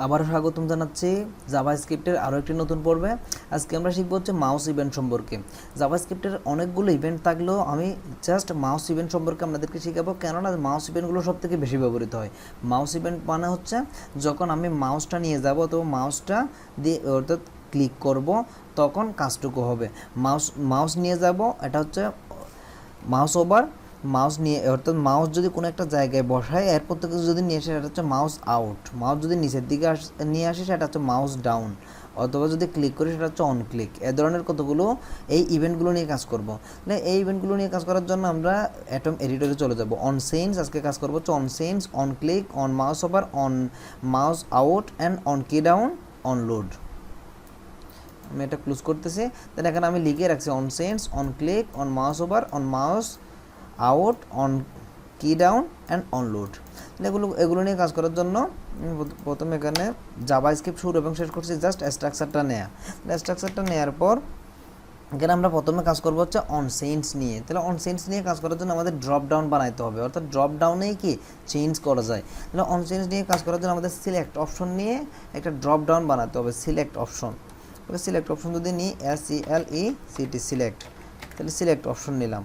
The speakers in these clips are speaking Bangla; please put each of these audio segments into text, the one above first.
আবারও স্বাগতম জানাচ্ছি জাভাস্ক্রিপ্টের আরও একটি নতুন পর্বে। আজকে আমরা শিখব হচ্ছে মাউস ইভেন্ট সম্পর্কে। জাভাস্ক্রিপ্টের অনেকগুলো ইভেন্ট থাকলেও আমি জাস্ট মাউস ইভেন্ট সম্পর্কে আপনাদেরকে শেখাবো, কেননা মাউস ইভেন্টগুলো সব থেকে বেশি ব্যবহৃত হয়। মাউস ইভেন্ট মানে হচ্ছে যখন আমি মাউসটা নিয়ে যাব তো মাউসটা দিয়ে অর্থাৎ ক্লিক করব তখন কাজটুকু হবে। মাউস নিয়ে যাব, এটা হচ্ছে মাউস ওভার। মাউস নিয়ে অর্থাৎ মাউস যদি কোনো একটা জায়গায় বসায় এরপর থেকে যদি নিয়ে আসে সেটা হচ্ছে মাউস আউট। মাউস যদি নিচের দিকে নিয়ে আসে সেটা হচ্ছে মাউস ডাউন, অথবা যদি ক্লিক করি সেটা হচ্ছে অন ক্লিক। এ ধরনের কতগুলো এই ইভেন্টগুলো নিয়ে কাজ করব। মানে এই ইভেন্টগুলো নিয়ে কাজ করার জন্য আমরা অ্যাটম এডিটরে চলে যাব। অন সেন্স আজকে কাজ করবো হচ্ছে on sense, on click, on mouse over, on mouse out and on কি ডাউন, অন লোড। আমি এটা ক্লোজ করতেছি। দেন এখানে আমি লিখে রাখছি on sense, on click, on mouse over, on mouse out, on কি ডাউন অ্যান্ড অন লোড। এগুলো নিয়ে কাজ করার জন্য প্রথমে এখানে জাভাস্ক্রিপ্ট শুরু এবং শেষ করছি জাস্ট স্ট্রাকচারটা নেওয়া। স্ট্রাকচারটা নেওয়ার পর এখানে আমরা প্রথমে কাজ করবো হচ্ছে অন সেন্স নিয়ে। তাহলে অন সেন্স নিয়ে কাজ করার জন্য আমাদের ড্রপ ডাউন বানাইতে হবে, অর্থাৎ ড্রপ ডাউনেই কি চেঞ্জ করা যায়। তাহলে অন সেন্স নিয়ে কাজ করার জন্য আমাদের সিলেক্ট অপশন নিয়ে একটা ড্রপ ডাউন বানাতে হবে। সিলেক্ট অপশন, সিলেক্ট অপশন যদি নিই SELECT সিলেক্ট, তাহলে সিলেক্ট অপশন নিলাম।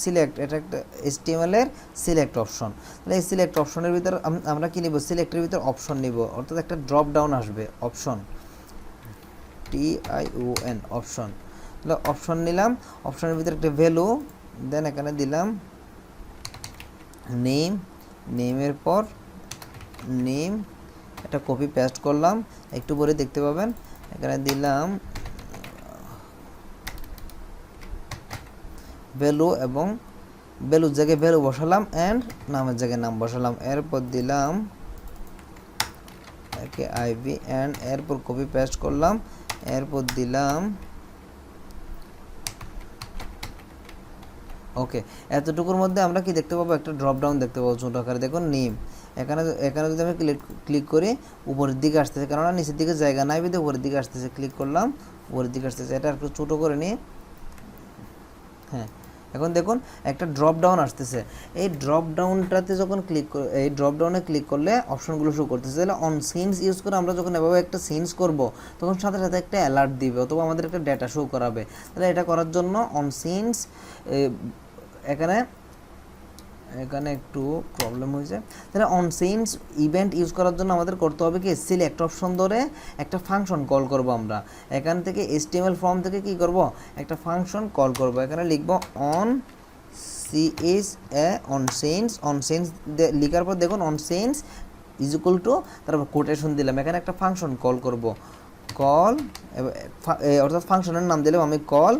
সিলেক্ট এটা একটা HTML এর সিলেক্ট অপশন। তাহলে এই সিলেক্ট অপশনের ভিতর আমরা কি নিব, সিলেক্টের ভিতর অপশন নিব, অর্থাৎ একটা ড্রপ ডাউন আসবে অপশন, TION অপশন। তাহলে অপশন নিলাম, অপশনের ভিতরে একটা ভ্যালু, দেন এখানে দিলাম নেম, নেমের পর নেম, এটা কপি পেস্ট করলাম, একটু পরে দেখতে পাবেন। এখানে দিলাম ভ্যালু এবং ভ্যালুর জায়গায় ভ্যালু বসালাম অ্যান্ড নামের জায়গায় নাম বসালাম। এরপর দিলাম একে IV অ্যান্ড এরপর কপি পেস্ট করলাম। এরপর দিলাম ওকে। এতটুকুর মধ্যে আমরা কি দেখতে পাবো, একটা ড্রপ ডাউন দেখতে পাবো ছোট আকারে। দেখুন নেম, এখানে যদি আমি ক্লিক করি উপরের দিকে আসতেছে, কেননা নিচের দিকে জায়গা নাই বিধে উপরের দিকে আসতেছে। ক্লিক করলাম, উপরের দিকে আসতেছে। এটা একটু ছোটো করে নিই। হ্যাঁ, এখন দেখুন একটা ড্রপ ডাউন আসতেছে। এই ড্রপ ডাউনটাতে যখন এই ড্রপ ডাউনে ক্লিক করলে অপশনগুলো শো করতেছে। তাহলে অন সিনস ইউজ করে আমরা যখন এভাবে একটা সিনস করব তখন সাথে সাথে একটা অ্যালার্ট দিবে, অথবা আমাদের একটা ডেটা শো করাবে। তাহলে এটা করার জন্য অন সিনস এখানে একটু প্রবলেম হয়েছে। তাহলে অন সেন্স ইভেন্ট ইউজ করার জন্য আমাদের করতে হবে কি, সিলেক্ট অপশন ধরে একটা ফাংশন কল করব। আমরা এখান থেকে HTML ফর্ম থেকে কি করব, একটা ফাংশন কল করব। এখানে লিখব অন অন সেন্স লিখার পর দেখুন on sense is equal to, তারপর কোটেশন দিলাম। এখানে একটা ফাংশন কল করব, কল অর্থাৎ ফাংশনের নাম দিলাম আমি call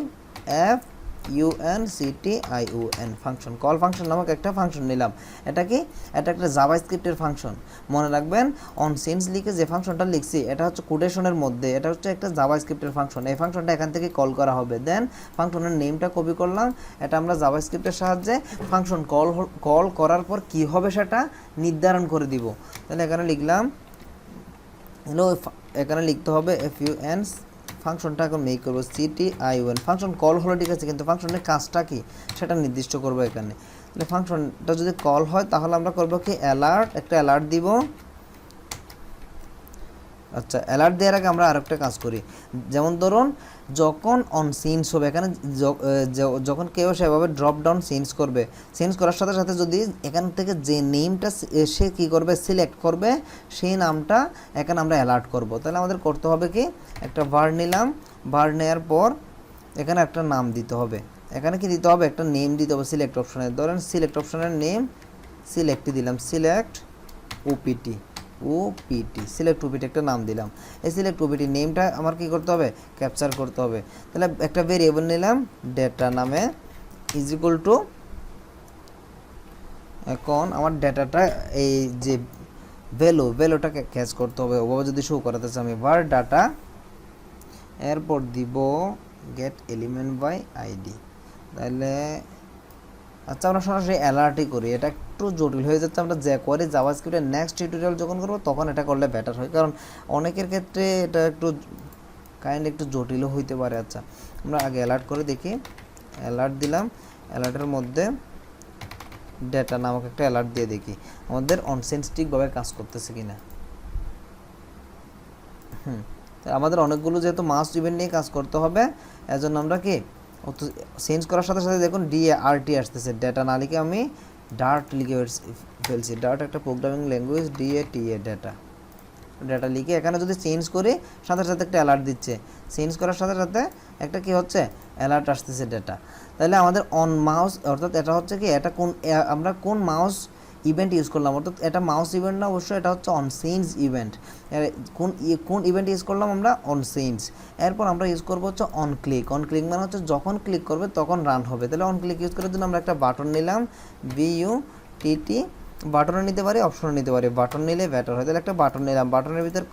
FUNCTION function. Call function নামক একটা ফাংশন নিলাম। এটা কি, এটা একটা জাভাস্ক্রিপ্টের ফাংশন। মনে রাখবেন অন সেন্স লিখে যে ফাংশনটা লিখছি এটা হচ্ছে কোটেশনের মধ্যে, এটা হচ্ছে একটা জাভাস্ক্রিপ্টের ফাংশন। এই ফাংশনটা এখান থেকে কল করা হবে। দেন ফাংশনের নেমটা কপি করলাম, এটা আমরা জাভাস্ক্রিপ্টের সাহায্যে ফাংশন কল করার পর কি হবে সেটা নির্ধারণ করে দিব। তাহলে এখানে লিখলাম হ্যালো, এখানে লিখতে হবে FUN, ফাংশনটা এখন মেক করবো CTION। ফাংশন কল হলো ঠিক আছে, কিন্তু ফাংশনের কাজটা কি সেটা নির্দিষ্ট করবো এখানে। তাহলে ফাংশনটা যদি কল হয় তাহলে আমরা করবো কি, অ্যালার্ট, একটা অ্যালার্ট দিব। আচ্ছা, অ্যালার্ট দেওয়ার আগে আমরা আরেকটা কাজ করি। যেমন ধরুন যখন অন সেন্স হবে, এখানে যখন কেউ সেভাবে ড্রপ ডাউন করবে, চেঞ্জ করার সাথে সাথে যদি এখান থেকে যে নেমটা সে কী করবে, সিলেক্ট করবে, সেই নামটা এখানে আমরা অ্যালার্ট করব। তাহলে আমাদের করতে হবে কি, একটা ভার নিলাম, ভার নেওয়ার পর এখানে একটা নাম দিতে হবে। এখানে কি দিতে হবে, একটা নেম দিতে হবে সিলেক্ট অপশনে। ধরেন সিলেক্ট অপশনের নেম সিলেক্টই দিলাম, সিলেক্ট OPT সিলেক্ট OPT একটা নাম দিলাম। এই সিলেক্ট OPT নেমটা আমার কি করতে হবে, ক্যাপচার করতে হবে। তাহলে একটা ভেরিয়েবল নিলাম ডেটা নামে ইজ ইকুয়াল টু, এখন আমার ডেটাটা এই যে ভ্যালুটাকে ক্যাচ করতে হবে। ওভাবে যদি শো করাতে চাই আমি var ডাটা, এরপর দিব গেট এলিমেন্ট বাই ID। তাহলে আচ্ছা, আমরা সরাসরি অ্যালার্টই করি, এটা একটু জটিল হয়ে যাচ্ছে। আমরা যা করি জাভাস্ক্রিপ্টের নেক্সট টিউটোরিয়াল যখন করবো তখন এটা করলে বেটার হয়, কারণ অনেকের ক্ষেত্রে এটা একটু একটু জটিলও হইতে পারে। আচ্ছা, আমরা আগে অ্যালার্ট করে দেখি। অ্যালার্ট দিলাম, অ্যালার্টের মধ্যে ডেটা নামক একটা অ্যালার্ট দিয়ে দেখি আমাদের অনসেন্স ঠিকভাবে কাজ করতেছে কিনা। আমাদের অনেকগুলো যেহেতু মাউস ইভেন্ট নিয়ে কাজ করতে হবে, এজন্য আমরা কি চেঞ্জ করার সাথে সাথে দেখুন DART আসতেছে, ডেটা না লিখে আমি ডার্ট লিখে ফেলছি। ডার্ট একটা প্রোগ্রামিং ল্যাঙ্গুয়েজ, DATA ডেটা লিখে এখানে যদি চেঞ্জ করি সাথে সাথে একটা অ্যালার্ট দিচ্ছে, চেঞ্জ করার সাথে সাথে একটা কি হচ্ছে অ্যালার্ট আসতেছে ডেটা। তাহলে আমাদের অন মাউস, অর্থাৎ এটা হচ্ছে কি এটা আমরা কোন মাউস ইভেন্ট ইউজ করলাম, অর্থাৎ এটা মাউস ইভেন্ট না, অবশ্যই এটা হচ্ছে অন চেঞ্জ ইভেন্ট। কোন ইভেন্ট ইউজ করলাম আমরা, অন চেঞ্জ। এরপর আমরা ইউজ করবো হচ্ছে অন ক্লিক। অন ক্লিক মানে হচ্ছে যখন ক্লিক করবে তখন রান হবে। তাহলে অন ক্লিক ইউজ করার জন্য আমরা একটা বাটন নিলাম, BUTT, বাটনও নিতে পারি, অপশনও নিতে পারি, বাটন নিলে বেটার হয়। তাহলে একটা বাটন নিলাম, বাটনের ভিতর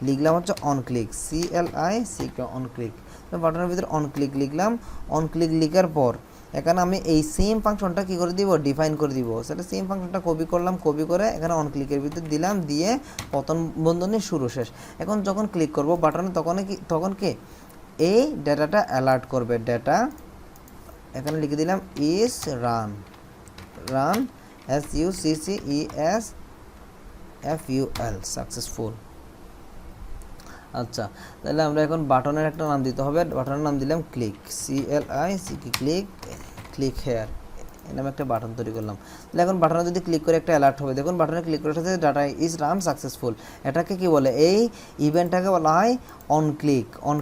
লিখলাম হচ্ছে on click, CLIC, on click. তো বাটনের ভিতর অন ক্লিক লিখলাম। অন ক্লিক লিখার পর এখানে আমি এই সেম ফাংশনটা কী করে দিব, ডিফাইন করে দিব। সেটা সেম ফাংশনটা কপি করলাম, কপি করে এখানে অন ক্লিকের ভিতর দিলাম, দিয়ে প্রথম বন্ধনী শুরু শেষ। এখন যখন ক্লিক করব বাটনে তখন কি এই ডেটাটা অ্যালার্ট করবে। ডেটা এখানে লিখে দিলাম ইজ রান, SUCCESFUL, সাকসেসফুল। আচ্ছা, তাহলে আমরা এখন বাটনের একটা নাম দিতে হবে। বাটনের নাম দিলাম ক্লিক, CLIC, ক্লিক হেয়ার, এই নামে একটা বাটন তৈরি করলাম। তাহলে এখন বাটনে যদি ক্লিক করে একটা অ্যালার্ট হবে, দেখুন বাটনে ক্লিক করার সাথে ডাটা ইজ রান সাকসেসফুল। এটাকে কি বলে, এই ইভেন্টটাকে বলা হয় অন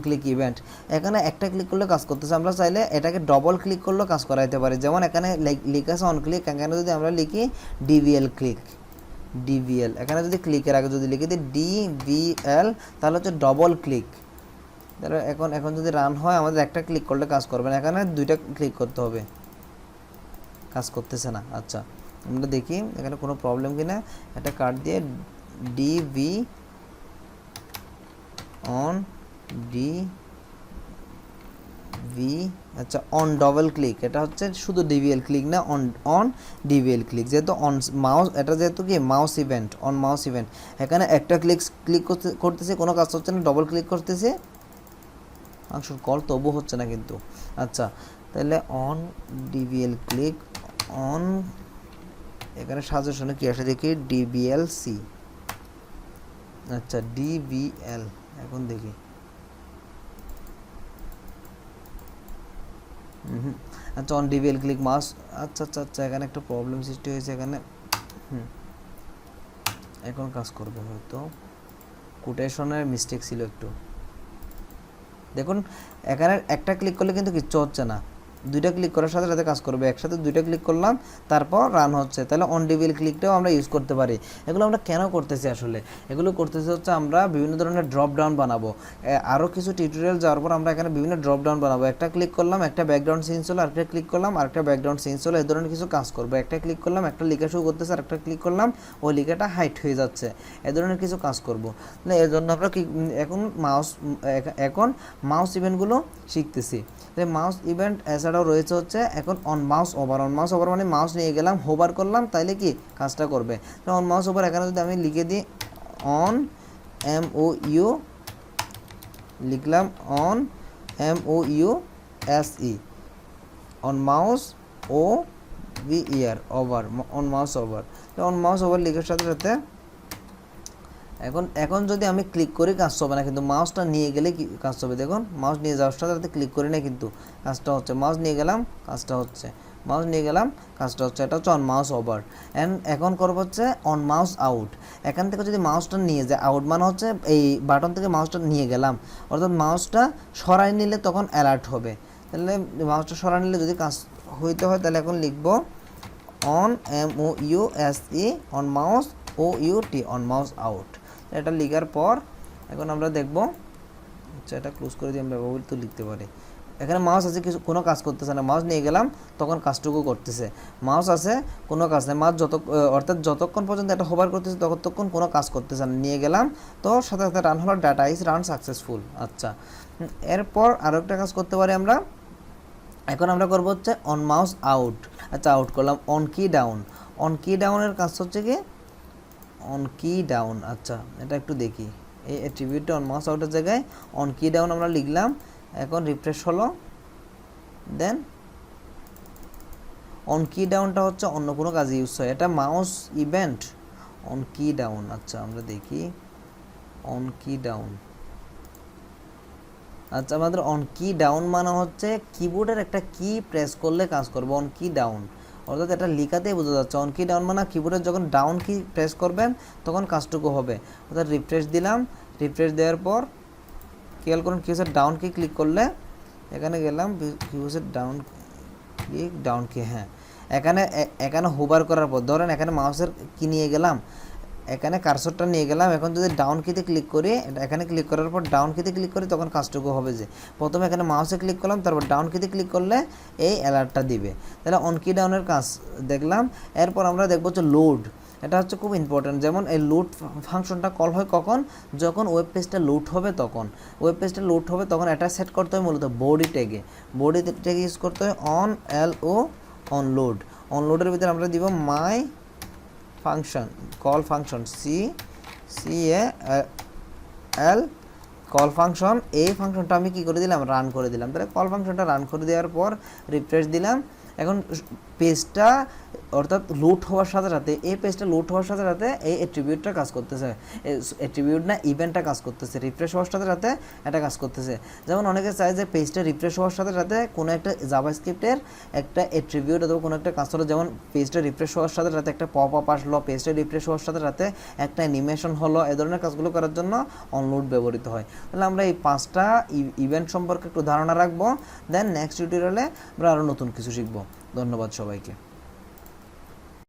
ক্লিক ইভেন্ট। এখানে একটা ক্লিক করলে কাজ করতেছে, আমরা চাইলে এটাকে ডবল ক্লিক করলেও কাজ করাইতে পারি। যেমন এখানে লিখা আছে অন ক্লিক, এখানে যদি আমরা লিখি DVL ক্লিক, এখানে যদি ক্লিকের আগে যদি লিখে দিই DVL, তাহলে হচ্ছে ডবল ক্লিক। তাহলে এখন যদি রান হয় আমাদের একটা ক্লিক করলে কাজ করবে না, এখানে দুইটা ক্লিক করতে হবে, কাজ করতেছে না। আচ্ছা, আমরা দেখি এখানে কোনো প্রবলেম কিনা। একটা কার্ড দিয়ে DV অন আচ্ছা, অন ডবল ক্লিক, এটা হচ্ছে শুধু DVL ক্লিক না, অন DVL ক্লিক। যেহেতু অন মাউস, এটা যেহেতু কি mouse event, on mouse event, এখানে একটা ক্লিক করতেছে, কোনো কাজ হচ্ছে না, ডবল ক্লিক করতেছে, ফাংশন কল তবু হচ্ছে না কিন্তু। আচ্ছা, তাহলে অন DVL ক্লিক, অন এখানে সাজেশনে কি আসে দেখি DVLC। আচ্ছা, DVL, এখন দেখি। আচ্ছা, অন DVL ক্লিক মাউস। আচ্ছা, এখানে একটা প্রবলেম সৃষ্টি হয়েছে এখানে। এখন কাজ করবে, হয়তো কোটেশনের মিস্টেক ছিল একটু। দেখুন এখানে একটা ক্লিক করলে কিন্তু কিচ্ছু হচ্ছে না, দুইটা ক্লিক করার সাথে সাথে কাজ করবে। একসাথে দুইটা ক্লিক করলাম, তারপর রান হচ্ছে। তাহলে অন DVL ক্লিকটাও আমরা ইউজ করতে পারি। এগুলো আমরা কেন করতেছি আসলে, এগুলো করতেছি হচ্ছে আমরা বিভিন্ন ধরনের ড্রপ ডাউন বানাবো। আরও কিছু টিউটোরিয়াল যাওয়ার পর আমরা এখানে বিভিন্ন ড্রপ ডাউন বানাবো। একটা ক্লিক করলাম, একটা ব্যাকগ্রাউন্ড চেঞ্জ হলো, আরেকটা ক্লিক করলাম, আরেকটা ব্যাকগ্রাউন্ড চেঞ্জ হলো, এই ধরনের কিছু কাজ করবো। একটা ক্লিক করলাম, একটা লেখা শুরু করতেছে, আরেকটা ক্লিক করলাম, ওই লেখাটা হাইট হয়ে যাচ্ছে, এই ধরনের কিছু কাজ করবো। তাহলে এর জন্য আমরা এখন মাউস ইভেন্টগুলো শিখতেছি। তাই মাউস ইভেন্ট এছাড়াও রয়েছে হচ্ছে এখন on mouse over. On mouse over মানে মাউস নিয়ে গেলাম, হোভার করলাম, তাইলে কি কাজটা করবে। তো অন মাউস ওভার এখানে যদি আমি লিখে দিই অন MOU, লিখলাম on MOUSE, on mouse OVER, over, on mouse over. তো অন মাউস ওভার লিখার সাথে সাথে এখন যদি আমি ক্লিক করি কাজ হবে না, কিন্তু মাউসটা নিয়ে গেলে কি কাজ হবে। দেখুন মাউস নিয়ে যাওয়ার সাথে সাথে ক্লিক করি না কিন্তু কাজটা হচ্ছে, মাউস নিয়ে গেলাম কাজটা হচ্ছে, মাউস নিয়ে গেলাম কাজটা হচ্ছে। এটা হচ্ছে অন মাউস ওভার। অ্যান্ড এখন করবো হচ্ছে অন মাউস আউট। এখান থেকে যদি মাউসটা নিয়ে যায়, আউট মানে হচ্ছে এই বাটন থেকে মাউসটা নিয়ে গেলাম, অর্থাৎ মাউসটা সরাই নিলে তখন অ্যালার্ট হবে। তাহলে মাউসটা সরাই নিলে যদি কাজ হইতে হয়, তাহলে এখন লিখবো on MOUSE, on mouse OUT, on mouse out. এটা লেখার পর এখন আমরা দেখব, আচ্ছা এটা ক্লোজ করে দিয়ে আমরা ব্যবহৃত লিখতে পারি। এখানে মাউস আছে, কিছু কোনো কাজ করতেছে না, মাউস নিয়ে গেলাম তখন কাজটুকু করতেছে। মাউস আছে, কোনো কাজ নেই, মাউস অর্থাৎ যতক্ষণ পর্যন্ত এটা হোভার করতেছে ততক্ষণ কোনো কাজ করতেছে না, নিয়ে গেলাম তো সাথে সাথে রান হলো, ডাটা ইজ রান সাকসেসফুল। আচ্ছা, এরপর আরও একটা কাজ করতে পারি আমরা। এখন আমরা করবো হচ্ছে অন মাউস আউট। আচ্ছা, আউট করলাম। অন কি ডাউন, অন কি ডাউনের কাজ হচ্ছে কি অন কি ডাউন। আচ্ছা, এটা একটু দেখি, এই অ্যাট্রিবিউটটা অন মাউস আউটের জায়গায় অন কি ডাউন আমরা লিখলাম। এখন রিফ্রেশ হলো, দেন অন কি ডাউনটা হচ্ছে অন্য কোনো কাজে ইউজ হয়, এটা মাউস ইভেন্ট অন কি ডাউন। আচ্ছা, আমরা দেখি অন কি ডাউন। আচ্ছা, আমাদের অন কি ডাউন মানে হচ্ছে কিবোর্ডের একটা কি প্রেস করলে কাজ করবে, অন কি ডাউন, অর্থাৎ এটা লিখাতেই বোঝা যাচ্ছে। অন কি ডাউন মানে কিবোর্ডের যখন ডাউন কি প্রেস করবেন তখন কাজটুকু হবে। অর্থাৎ রিফ্রেশ দিলাম, রিফ্রেশ দেওয়ার পর খেয়াল করুন কি হচ্ছে, ডাউন কি ক্লিক করলে এখানে গেলাম, কি হচ্ছে ডাউন ক্লিক, ডাউন কি, হ্যাঁ এখানে হোভার করার পর ধরেন এখানে মাউসের কি নিয়ে গেলাম, এখানে কার্সরটা নিয়ে গেলাম, এখন যদি ডাউন কিতে ক্লিক করি, এখানে ক্লিক করার পর ডাউন কিতে ক্লিক করি তখন কাজটুকু হবে যে প্রথমে এখানে মাউসে ক্লিক করলাম, তারপর ডাউন কিতে ক্লিক করলে এই অ্যালার্টটা দিবে। তাহলে অন কি ডাউনের কাজ দেখলাম। এরপর আমরা দেখবো হচ্ছে লোড। এটা হচ্ছে খুব ইম্পর্টেন্ট। যেমন এই লোড ফাংশনটা কল হয় কখন, যখন ওয়েব পেজটা লোড হবে তখন। ওয়েব পেজটা লোড হবে তখন এটা সেট করতে হয় মূলত বডি ট্যাগে, বডি ট্যাগে ইউজ করতে হয় on L O on load. On লোডের ভিতরে আমরা দিব my function, call function C A L, call function. এই ফাংশনটা আমি কি করে দিলাম, রান করে দিলাম। তাহলে কল ফাংশনটা রান করে দেওয়ার পর রিফ্রেশ দিলাম। এখন পেজটা অর্থাৎ লোড হওয়ার সাথে সাথে, এই পেজটা লোড হওয়ার সাথে সাথে এই অ্যাট্রিবিউটটা কাজ করতেছে, অ্যাট্রিবিউট না ইভেন্টটা কাজ করতেছে, রিফ্রেশ হওয়ার সাথে সাথে এটা কাজ করতেছে। যেমন অনেকে চায় যে পেজটা রিফ্রেশ হওয়ার সাথে সাথে কোনো একটা জাভাস্ক্রিপ্টের একটা অ্যাট্রিবিউট অথবা কোনো একটা কাজ হলো, যেমন পেজটা রিফ্রেশ হওয়ার সাথে সাথে একটা পপ আপ আসলো, পেজটা রিফ্রেশ হওয়ার সাথে সাথে একটা অ্যানিমেশন হলো, এ ধরনের কাজগুলো করার জন্য অনলোড ব্যবহৃত হয়। তাহলে আমরা এই 5টা ইভেন্ট সম্পর্কে একটু ধারণা রাখবো, দেন নেক্সট টিউটোরিয়ালে আমরা আরও নতুন কিছু শিখবো। ধন্যবাদ সবাইকে।